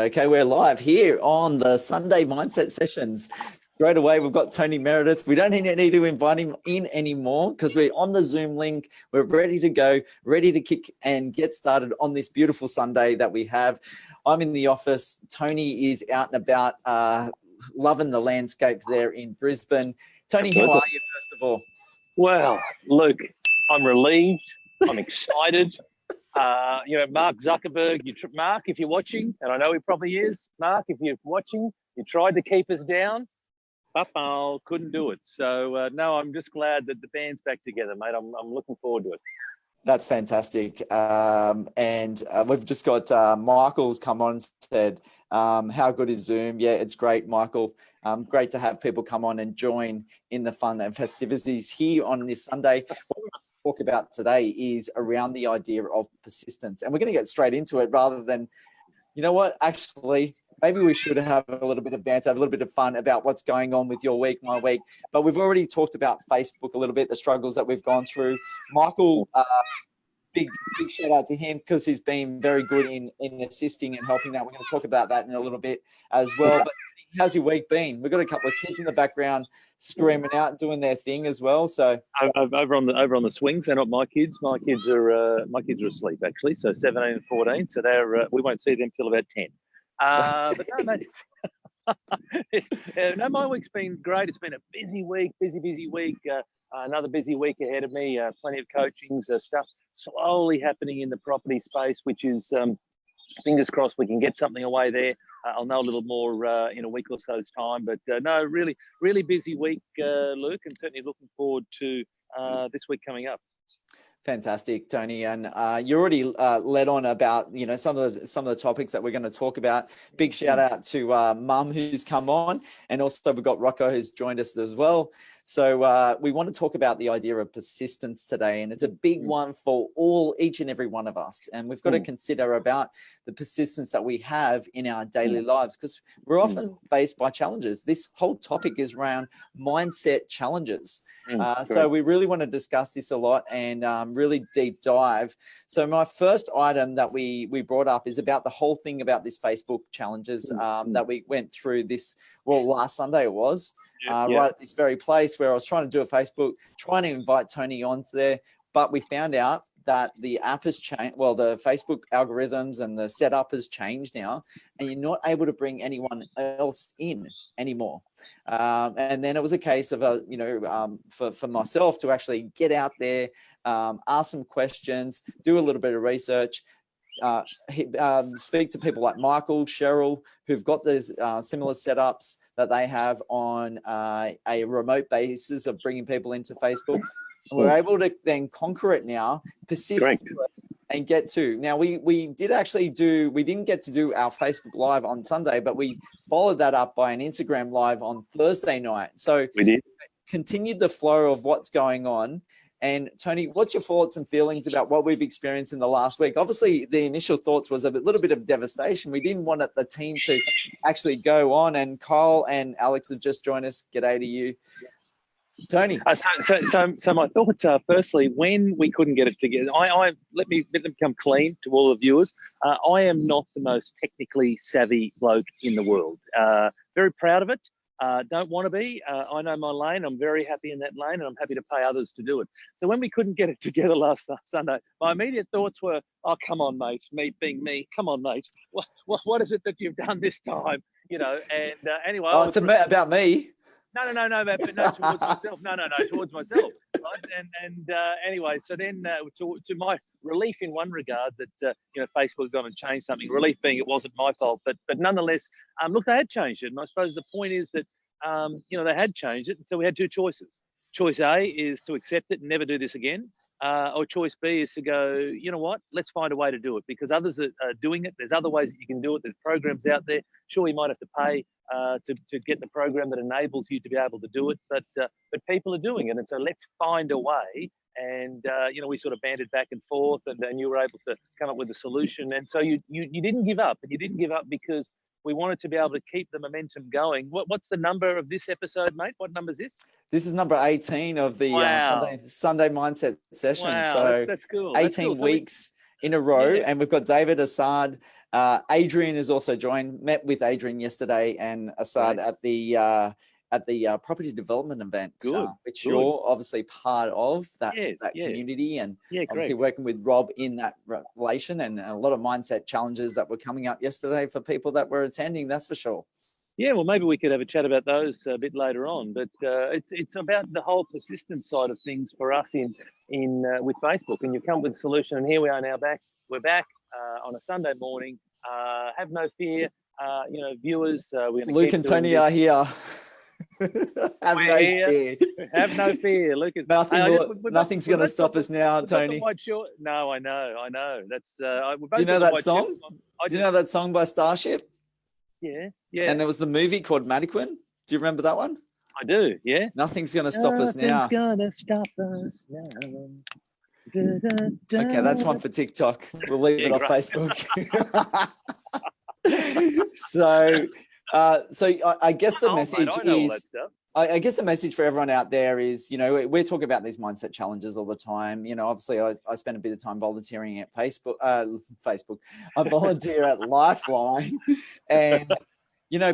Okay, we're live here on the Sunday Mindset Sessions. Straight away, we've got Tony Meredith. We don't need to invite him in anymore because we're on the Zoom link. We're ready to go, ready to kick and get started on this beautiful Sunday that we have. I'm in the office. Tony is out and about, loving the landscapes there in Brisbane. Tony, how are you, first of all? Well, Luke, I'm relieved. I'm excited. Mark Zuckerberg, Mark, if you're watching, and I know he probably is, Mark, if you're watching, you tried to keep us down, couldn't do it. So, no, I'm just glad that the band's back together, mate. I'm looking forward to it. That's fantastic. And we've just got Michael's come on and said, how good is Zoom? Yeah, it's great, Michael. Great to have people come on and join in the fun and festivities here on this Sunday. What we're going to talk about today is around the idea of persistence. And we're going to get straight into it rather than, you know what, actually, maybe we should have a little bit of banter, have a little bit of fun about what's going on with your week, my week. But we've already talked about Facebook a little bit, the struggles that we've gone through. Michael, big shout out to him because he's been very good in assisting and helping that. We're going to talk about that in a little bit as well. But how's your week been? We've got a couple of kids in the background screaming out and doing their thing as well. So over on the swings, they're not my kids. My kids are asleep actually. So 17 and 14. So they're we won't see them till about 10. But no, mate. No, my week's been great. It's been a busy week. Another busy week ahead of me. Plenty of coachings, stuff slowly happening in the property space, which is fingers crossed we can get something away there. I'll know a little more in a week or so's time. But no, really, really busy week, Luke, and certainly looking forward to this week coming up. Fantastic, Tony, and you already led on about some of the topics that we're going to talk about. Big shout out to Mum who's come on, and also we've got Rocco who's joined us as well. So we want to talk about the idea of persistence today, and it's a big one for each and every one of us. And we've got to consider about the persistence that we have in our daily lives because we're often faced by challenges. This whole topic is around mindset challenges. So we really want to discuss this a lot and really deep dive. So my first item that we brought up is about the whole thing about this Facebook challenges that we went through last Sunday it was. Right at this very place where I was trying to do a Facebook, trying to invite Tony onto there, but we found out that the app has changed. Well, the Facebook algorithms and the setup has changed now, and you're not able to bring anyone else in anymore. And then it was a case of, for myself to actually get out there, ask some questions, do a little bit of research, speak to people like Michael, Cheryl, who've got those similar setups that they have on a remote basis of bringing people into Facebook. And we're able to then conquer it now, persist and get to. Now, we didn't get to do our Facebook Live on Sunday, but we followed that up by an Instagram Live on Thursday night. So we did. Continued the flow of what's going on. And Tony, what's your thoughts and feelings about what we've experienced in the last week? Obviously, the initial thoughts was a little bit of devastation. We didn't want the team to actually go on. And Kyle and Alex have just joined us. G'day to you, Tony. So my thoughts are: firstly, when we couldn't get it together, let them come clean to all the viewers. I am not the most technically savvy bloke in the world. Very proud of it. Don't want to be. I know my lane. I'm very happy in that lane, and I'm happy to pay others to do it. So when we couldn't get it together last Sunday, my immediate thoughts were, "Oh, come on, mate. Me being me. Come on, mate. What is it that you've done this time?" And anyway. Oh, it's about me. No, but no, towards myself. No, towards myself. Right? And anyway, so then to my relief in one regard that Facebook's gone and changed something. Relief being it wasn't my fault, but nonetheless, look, they had changed it, and I suppose the point is that they had changed it, and so we had two choices. Choice A is to accept it and never do this again. Or choice B is to go, you know what, let's find a way to do it because others are doing it. There's other ways that you can do it. There's programs out there. Sure, you might have to pay to get the program that enables you to be able to do it, but people are doing it. And so let's find a way. And, we sort of bantered back and forth and you were able to come up with a solution. And so you didn't give up, and you didn't give up because we wanted to be able to keep the momentum going. What's the number of this episode, mate? What number is this? This is number 18 of the Sunday Mindset Session. Wow, so that's cool. 18 weeks. in a row. Yeah. And we've got David, Assad. Adrian has also joined. Met with Adrian yesterday and Assad at the property development event, which you're obviously part of that community, and obviously working with Rob in that relation, and a lot of mindset challenges that were coming up yesterday for people that were attending. That's for sure. Yeah, well, maybe we could have a chat about those a bit later on. But it's about the whole persistence side of things for us in with Facebook. And you come with a solution, and here we are now back. We're back on a Sunday morning. Have no fear, viewers. Luke and Tony are here. Have no fear. Have no fear. Look at nothing's going to stop us now, Tony. No, I know. That's. Do you know that song? Do you know that song by Starship? Yeah. And there was the movie called Mannequin. Do you remember that one? I do. Yeah. Nothing's going to stop us now. Nothing's going to stop us now. Okay, that's one for TikTok. We'll leave it off Facebook. So I guess the message is, I guess the message for everyone out there is, we're talking about these mindset challenges all the time. Obviously I spend a bit of time volunteering at Facebook. I volunteer at Lifeline, and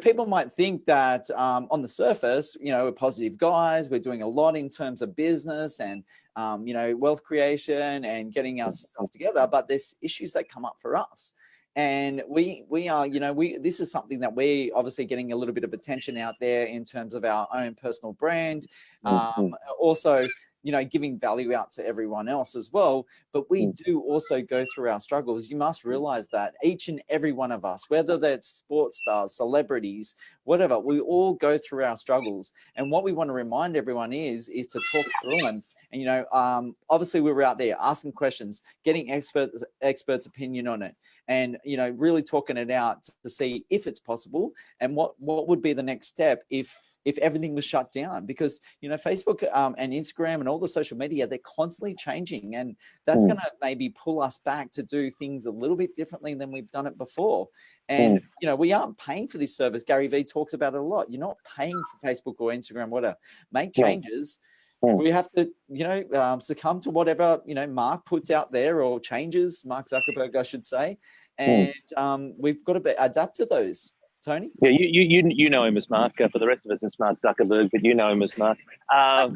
people might think that on the surface, we're positive guys. We're doing a lot in terms of business and, wealth creation and getting our stuff together. But there's issues that come up for us. And we are, this is something that we're obviously getting a little bit of attention out there in terms of our own personal brand. Also, giving value out to everyone else as well. But we do also go through our struggles. You must realize that each and every one of us, whether that's sports stars, celebrities, whatever, we all go through our struggles. And what we want to remind everyone is to talk through them. And, obviously we were out there asking questions, getting experts' opinion on it, and, really talking it out to see if it's possible and what would be the next step if everything was shut down. Because, Facebook and Instagram and all the social media, they're constantly changing, and that's going to maybe pull us back to do things a little bit differently than we've done it before. And, we aren't paying for this service. Gary Vee talks about it a lot. You're not paying for Facebook or Instagram, whatever. Make changes. We have to, succumb to whatever, Mark puts out there, or changes, Mark Zuckerberg, I should say. And we've got to adapt to those. Tony? Yeah, you know him as Mark. For the rest of us, it's Mark Zuckerberg, but you know him as Mark. But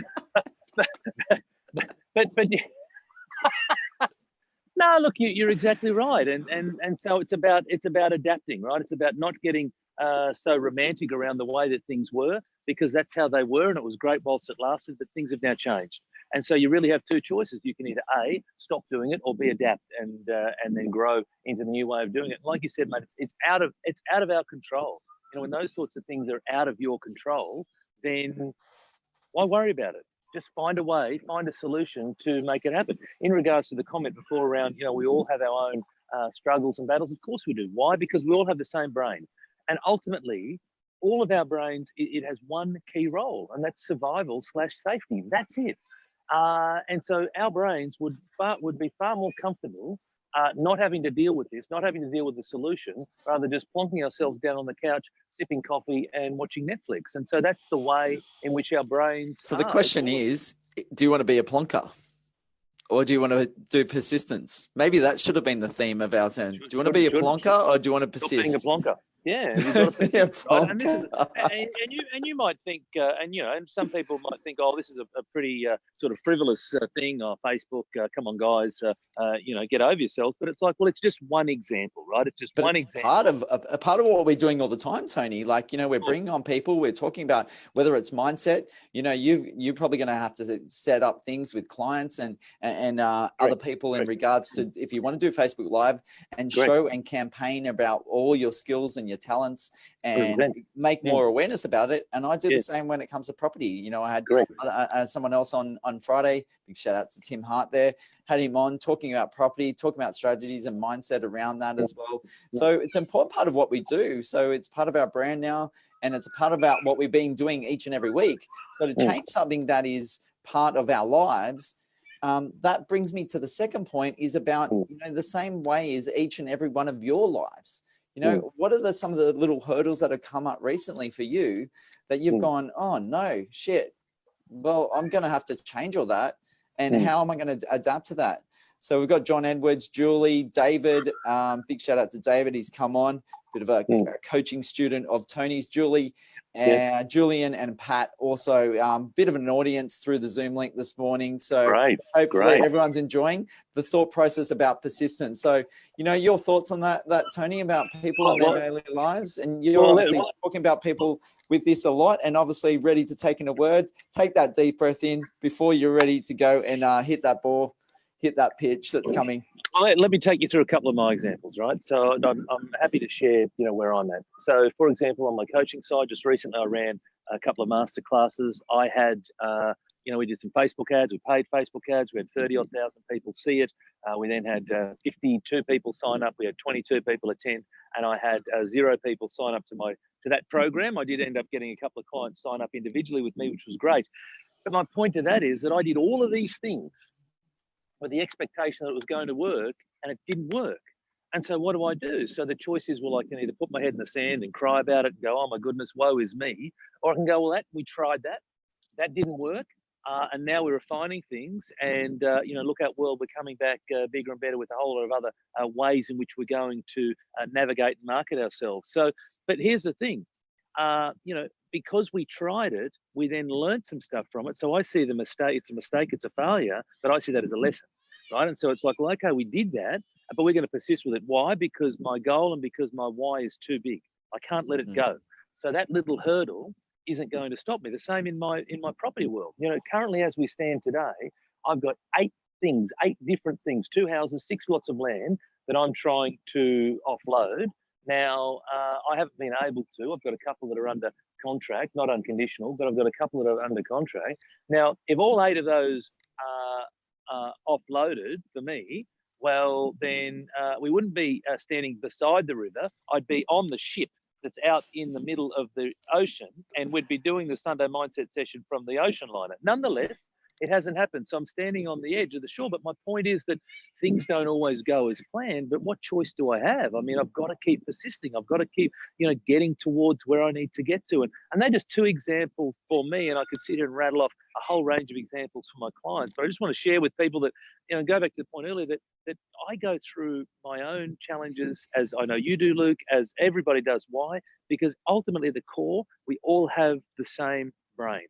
no, look, you're exactly right, and so it's about adapting, right? It's about not getting so romantic around the way that things were, because that's how they were, and it was great whilst it lasted. But things have now changed, and so you really have two choices. You can either A, stop doing it, or B, adapt and then grow into the new way of doing it. Like you said, mate, it's out of our control. When those sorts of things are out of your control, then why worry about it? Just find a way, find a solution to make it happen. In regards to the comment before around, we all have our own struggles and battles. Of course we do. Why? Because we all have the same brain. And ultimately, all of our brains, it has one key role, and that's survival/safety. That's it. And so our brains would be far more comfortable not having to deal with this, not having to deal with the solution, rather just plonking ourselves down on the couch, sipping coffee and watching Netflix. And so that's the way in which our brains So the question is, do you want to be a plonker? Or do you want to do persistence? Maybe that should have been the theme of our turn. Do you want to be a plonker, or do you want to persist? Being a plonker. Yeah, you've got to persist, right? And you might think, and some people might think, oh, this is a pretty sort of frivolous thing. Oh, Facebook, come on, guys, get over yourselves. But it's like, well, it's just one example, right? It's just one example. Part of what we're doing all the time, Tony. Like, we're bringing on people. We're talking about whether it's mindset. You're probably going to have to set up things with clients and other people in regards to, if you want to do Facebook Live and show and campaign about all your skills and your talents and make more awareness about it. And I do the same when it comes to property. I had someone else on Friday, big shout out to Tim Hart there, had him on talking about property, talking about strategies and mindset around that as well. So it's an important part of what we do. So it's part of our brand now, and it's a part about what we've been doing each and every week. So to change something that is part of our lives, that brings me to the second point, is about, the same way is each and every one of your lives. What are some of the little hurdles that have come up recently for you that you've gone, oh no, shit, well, I'm going to have to change all that. And how am I going to adapt to that? So we've got John Edwards, Julie, David. Big shout out to David. He's come on, bit of a coaching student of Tony's. Julie, Julian and Pat also, bit of an audience through the Zoom link this morning. So hopefully everyone's enjoying the thought process about persistence. So, you know, your thoughts on that Tony, about people in their daily lives, and you're obviously talking about people with this a lot, and obviously ready to take in a word. Take that deep breath in before you're ready to go and hit that ball, hit that pitch that's coming. Let me take you through a couple of my examples, right? So I'm happy to share, you know, where I'm at. So, for example, on my coaching side, just recently I ran a couple of master classes. I had, you know, we did some Facebook ads. We paid Facebook ads. We had 30,000 people see it. We then had 52 people sign up. We had 22 people attend, and I had 0 people sign up to that program. I did end up getting a couple of clients sign up individually with me, which was great. But my point to that is that I did all of these things with the expectation that it was going to work, and it didn't work. And so what do? So the choice is, well, I can either put my head in the sand and cry about it and go, oh my goodness, woe is me. Or I can go, well, we tried that. That didn't work. And now we're refining things, and, you know, look out, world, we're coming back bigger and better with a whole lot of other ways in which we're going to navigate and market ourselves. So, but here's the thing, you know, because we tried it, we then learned some stuff from it. So I see the mistake, it's a mistake, it's a failure, but I see that as a lesson, right? And so it's like, well, okay, we did that, but we're going to persist with it. Why? Because my goal and because my why is too big. I can't let it go. So that little hurdle isn't going to stop me. The same in my property world. You know, currently as we stand today, I've got 8 different things, 2 houses, 6 lots of land that I'm trying to offload. Now, I haven't been able to. I've got a couple that are under contract, not unconditional, but I've got a couple that are under contract. Now, if all 8 of those are offloaded for me, well, then we wouldn't be standing beside the river. I'd be on the ship that's out in the middle of the ocean, and we'd be doing the Sunday Mindset session from the ocean liner. Nonetheless, it hasn't happened. So I'm standing on the edge of the shore. But my point is that things don't always go as planned. But what choice do I have? I mean, I've got to keep persisting. I've got to keep, you know, getting towards where I need to get to. And they're just 2 examples for me. And I could sit here and rattle off a whole range of examples for my clients. But I just want to share with people that, you know, go back to the point earlier that I go through my own challenges, as I know you do, Luke, as everybody does. Why? Because ultimately at the core, we all have the same brain.